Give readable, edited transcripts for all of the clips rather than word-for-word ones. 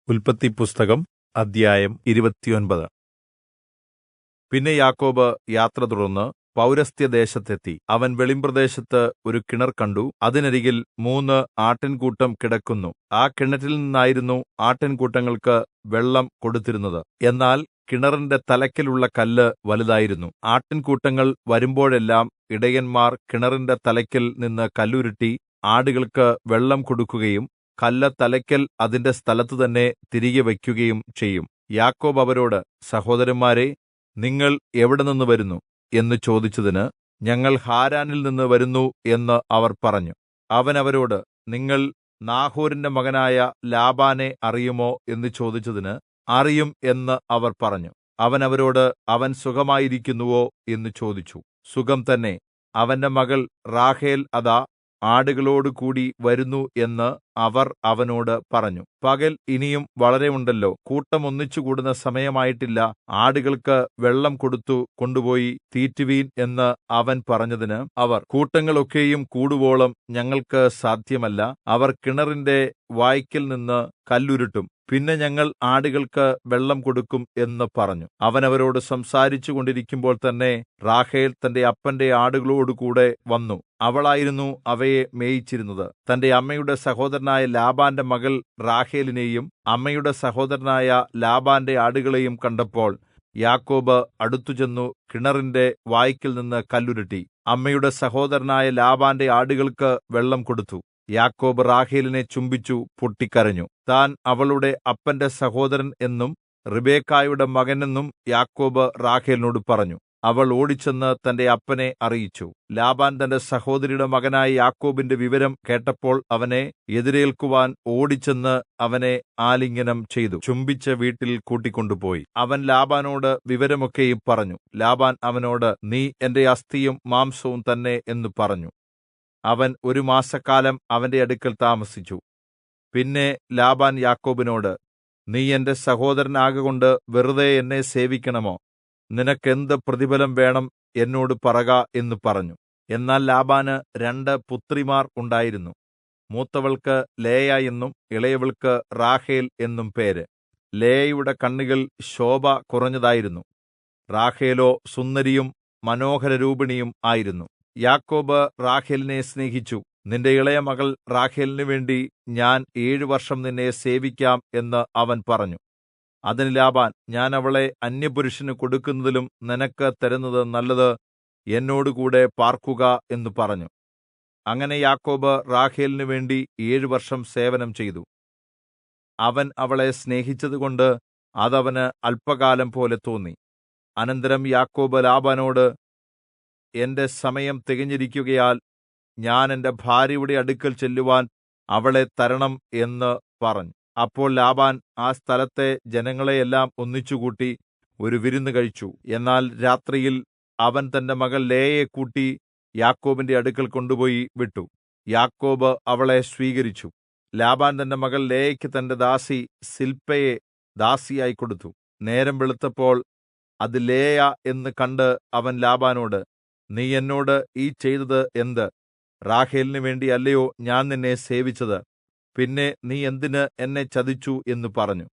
ഉല്പത്തിപ്പുസ്തകം അദ്ധ്യായം 29. പിന്നെ യാക്കോബ് യാത്ര തുടർന്ന് പൗരസ്ത്യദേശത്തെത്തി. അവൻ വെളിമ്പ്രദേശത്ത് ഒരു കിണർ കണ്ടു. അതിനരികിൽ 3 ആട്ടിൻകൂട്ടം കിടക്കുന്നു. ആ കിണറ്റിൽ നിന്നായിരുന്നു ആട്ടിൻകൂട്ടങ്ങൾക്ക് വെള്ളം കൊടുത്തിരുന്നത്. എന്നാൽ കിണറിന്റെ തലയ്ക്കലുള്ള കല്ല് വലുതായിരുന്നു. ആട്ടിൻകൂട്ടങ്ങൾ വരുമ്പോഴെല്ലാം ഇടയന്മാർ കിണറിന്റെ തലയ്ക്കൽ നിന്ന് കല്ലുരുട്ടി ആടുകൾക്ക് വെള്ളം കൊടുക്കുകയും കല്ല് തലയ്ക്കൽ അതിന്റെ സ്ഥലത്തു തന്നെ തിരികെ വയ്ക്കുകയും ചെയ്യും. യാക്കോബ് അവരോട്, സഹോദരന്മാരേ, നിങ്ങൾ എവിടെനിന്ന് വരുന്നു എന്ന് ചോദിച്ചതിന്, ഞങ്ങൾ ഹാരാനിൽ നിന്ന് വരുന്നു എന്ന് അവർ പറഞ്ഞു. അവൻ അവരോട്, നിങ്ങൾ നാഹോരിന്റെ മകനായ ലാബാനെ അറിയുമോ എന്ന് ചോദിച്ചതിന്, അറിയും എന്ന് അവർ പറഞ്ഞു. അവൻ അവരോട്, അവൻ സുഖമായിരിക്കുന്നുവോ എന്ന് ചോദിച്ചു. സുഖം തന്നെ. അവന്റെ മകൾ റാഹേൽ അതാ ആടുകളോടുകൂടി വരുന്നു എന്ന് അവർ അവനോട് പറഞ്ഞു. പകൽ ഇനിയും വളരെ ഉണ്ടല്ലോ, കൂട്ടം ഒന്നിച്ചുകൂടുന്ന സമയമായിട്ടില്ല. ആടുകൾക്ക് വെള്ളം കൊടുത്തു കൊണ്ടുപോയി തീറ്റുവീൻ എന്ന് അവൻ പറഞ്ഞതിന് അവർ, കൂട്ടങ്ങളൊക്കെയും കൂടുവോളം ഞങ്ങൾക്ക് സാധ്യമല്ല. അവർ കിണറിന്റെ വായ്ക്കൽ നിന്ന് കല്ലുരുട്ടും, പിന്നെ ഞങ്ങൾ ആടുകൾക്ക് വെള്ളം കൊടുക്കും എന്ന് പറഞ്ഞു. അവൻ അവരോട് സംസാരിച്ചു കൊണ്ടിരിക്കുമ്പോൾ തന്നെ റാഹേൽ തന്റെ അപ്പന്റെ ആടുകളോടുകൂടെ വന്നു. അവളായിരുന്നു അവയെ മേയിച്ചിരുന്നത്. തന്റെ അമ്മയുടെ സഹോദരനായ ലാബാന്റെ മകൾ റാഹേലിനെയും അമ്മയുടെ സഹോദരനായ ലാബാന്റെ ആടുകളെയും കണ്ടപ്പോൾ യാക്കോബ് അടുത്തുചെന്നു കിണറിന്റെ വായ്ക്കൽ നിന്ന് കല്ലുരുട്ടി അമ്മയുടെ സഹോദരനായ ലാബാന്റെ ആടുകൾക്ക് വെള്ളം കൊടുത്തു. യാക്കോബ് റാഹേലിനെ ചുംബിച്ചു പൊട്ടിക്കരഞ്ഞു. താൻ അവളുടെ അപ്പന്റെ സഹോദരൻ എന്നും റിബെക്കായുടെ മകനെന്നും യാക്കോബ് റാഹേലിനോട് പറഞ്ഞു. അവൾ ഓടിച്ചെന്ന് തന്റെ അപ്പനെ അറിയിച്ചു. ലാബാൻ തന്റെ സഹോദരിയുടെ മകനായ യാക്കോബിന്റെ വിവരം കേട്ടപ്പോൾ അവനെ എതിരേൽക്കുവാൻ ഓടിച്ചെന്ന് അവനെ ആലിംഗനം ചെയ്തു ചുംബിച്ച് വീട്ടിൽ കൂട്ടിക്കൊണ്ടുപോയി. അവൻ ലാബാനോട് വിവരമൊക്കെയും പറഞ്ഞു. ലാബാൻ അവനോട്, നീ എന്റെ അസ്ഥിയും മാംസവും തന്നെ എന്ന് പറഞ്ഞു. അവൻ 1 മാസക്കാലം അവന്റെ അടുക്കൽ താമസിച്ചു. പിന്നെ ലാബാൻ യാക്കോബിനോട്, നീ എന്റെ സഹോദരനാകൊണ്ട് വെറുതെ എന്നെ സേവിക്കണമോ? നിനക്കെന്ത് പ്രതിഫലം വേണം എന്നോട് പറക എന്ന് പറഞ്ഞു. എന്നാൽ ലാബാന് 2 പുത്രിമാർ ഉണ്ടായിരുന്നു. മൂത്തവൾക്ക് ലേയ എന്നും ഇളയവൾക്ക് റാഹേൽ എന്നും പേര്. ലേയയുടെ കണ്ണുകൾ ശോഭ കുറഞ്ഞതായിരുന്നു, റാഹേലോ സുന്ദരിയും മനോഹരരൂപിണിയും ആയിരുന്നു. യാക്കോബ് റാഹേലിനെ സ്നേഹിച്ചു. നിന്റെ ഇളയ മകൾ റാഹേലിനു വേണ്ടി ഞാൻ 7 വർഷം നിന്നെ സേവിക്കാം എന്ന് അവൻ പറഞ്ഞു. അതിന് ലാബാൻ, ഞാൻ അവളെ അന്യപുരുഷന് കൊടുക്കുന്നതിലും നിനക്ക് തരുന്നത് നല്ലത്, എന്നോടുകൂടെ പാർക്കുക എന്ന് പറഞ്ഞു. അങ്ങനെ യാക്കോബ് റാഹേലിനു വേണ്ടി 7 വർഷം സേവനം ചെയ്തു. അവൻ അവളെ സ്നേഹിച്ചതുകൊണ്ട് അതവന് അല്പകാലം പോലെ തോന്നി. അനന്തരം യാക്കോബ് ലാബാനോട്, എന്റെ സമയം തികഞ്ഞിരിക്കുകയാൽ ഞാൻ എന്റെ ഭാര്യയുടെ അടുക്കൽ ചെല്ലുവാൻ അവളെ തരണം എന്ന് പറഞ്ഞു. അപ്പോൾ ലാബാൻ ആ സ്ഥലത്തെ ജനങ്ങളെയെല്ലാം ഒന്നിച്ചുകൂട്ടി ഒരു വിരുന്ന് കഴിച്ചു. എന്നാൽ രാത്രിയിൽ അവൻ തന്റെ മകൾ ലേയയെ കൂട്ടി യാക്കോബിന്റെ അടുക്കൽ കൊണ്ടുപോയി വിട്ടു. യാക്കോബ് അവളെ സ്വീകരിച്ചു. ലാബാൻ തന്റെ മകൾ ലേയയ്ക്ക് തന്റെ ദാസി സിൽപ്പയെ ദാസിയായി കൊടുത്തു. നേരം വെളുത്തപ്പോൾ അത് ലേയ എന്ന് കണ്ട് അവൻ ലാബാനോട്, നീ എന്നോട് ഈ ചെയ്തത് എന്ത്? റാഹേലിനു വേണ്ടി അല്ലയോ ഞാൻ നിന്നെ സേവിച്ചത്? പിന്നെ നീ എന്തിന് എന്നെ ചതിച്ചു എന്ന് പറഞ്ഞു.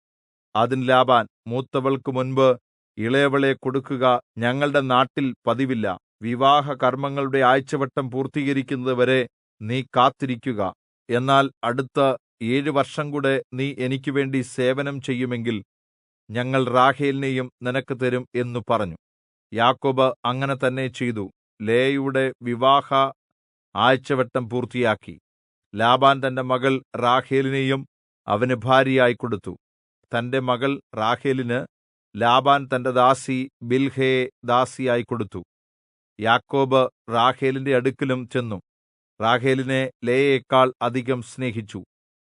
അതിന് ലാബാൻ, മൂത്തവൾക്ക് മുൻപ് ഇളയവളെ കൊടുക്കുക ഞങ്ങളുടെ നാട്ടിൽ പതിവില്ല. വിവാഹ കർമ്മങ്ങളുടെ ആഴ്ചവട്ടം പൂർത്തീകരിക്കുന്നത് വരെ നീ കാത്തിരിക്കുക. എന്നാൽ അടുത്ത 7 വർഷം കൂടെ നീ എനിക്ക് വേണ്ടി സേവനം ചെയ്യുമെങ്കിൽ ഞങ്ങൾ റാഹേലിനെയും നിനക്ക് തരും എന്നു പറഞ്ഞു. യാക്കോബ് അങ്ങനെ തന്നെ ചെയ്തു. ലേയയുടെ വിവാഹ ആഴ്ചവട്ടം പൂർത്തിയാക്കി. ലാബാൻ തന്റെ മകൾ റാഹേലിനെയും അവന് ഭാര്യയായി കൊടുത്തു. തന്റെ മകൾ റാഹേലിന് ലാബാൻ തന്റെ ദാസി ബിൽഹയെ ദാസിയായി കൊടുത്തു. യാക്കോബ് റാഹേലിന്റെ അടുക്കലും ചെന്നു. റാഹേലിനെ ലേയയേക്കാൾ അധികം സ്നേഹിച്ചു.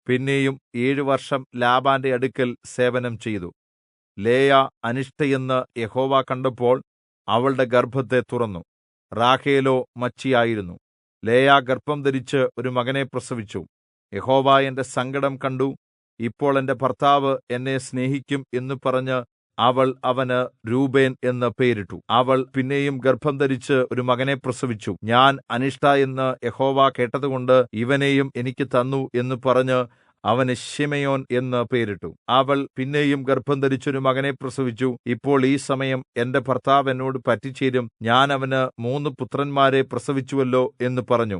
പിന്നെയും 7 വർഷം ലാബാന്റെ അടുക്കൽ സേവനം ചെയ്തു. ലേയ അനിഷ്ടയെന്ന് യഹോവ കണ്ടപ്പോൾ അവളുടെ ഗർഭത്തെ തുറന്നു. റാഹേലോ മച്ചിയായിരുന്നു. ലേയ ഗർഭം ധരിച്ച് ഒരു മകനെ പ്രസവിച്ചു. യഹോവ എന്റെ സങ്കടം കണ്ടു, ഇപ്പോൾ എന്റെ ഭർത്താവ് എന്നെ സ്നേഹിക്കും എന്ന് പറഞ്ഞ് അവൾ അവന് രൂബേൻ എന്ന് പേരിട്ടു. അവൾ പിന്നെയും ഗർഭം ധരിച്ച് ഒരു മകനെ പ്രസവിച്ചു. ഞാൻ അനിഷ്ട എന്ന് യഹോവ കേട്ടതുകൊണ്ട് ഇവനെയും എനിക്ക് തന്നു എന്ന് പറഞ്ഞ് അവന് ശിമെയോൻ എന്ന് പേരിട്ടു. അവൾ പിന്നെയും ഗർഭംധരിച്ചൊരു മകനെ പ്രസവിച്ചു. ഇപ്പോൾ ഈ സമയം എന്റെ ഭർത്താവ് എന്നോട് പറ്റിച്ചേരും, ഞാൻ അവന് 3 പുത്രന്മാരെ പ്രസവിച്ചുവല്ലോ എന്ന് പറഞ്ഞു.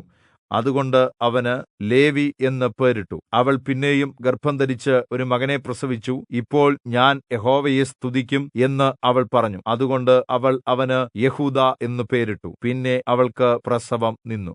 അതുകൊണ്ട് അവന് ലേവി എന്ന് പേരിട്ടു. അവൾ പിന്നെയും ഗർഭംധരിച്ച് ഒരു മകനെ പ്രസവിച്ചു. ഇപ്പോൾ ഞാൻ യഹോവയെ സ്തുതിക്കും എന്ന് അവൾ പറഞ്ഞു. അതുകൊണ്ട് അവൾ അവന് യെഹൂദാ എന്ന് പേരിട്ടു. പിന്നെ അവൾക്ക് പ്രസവം നിന്നു.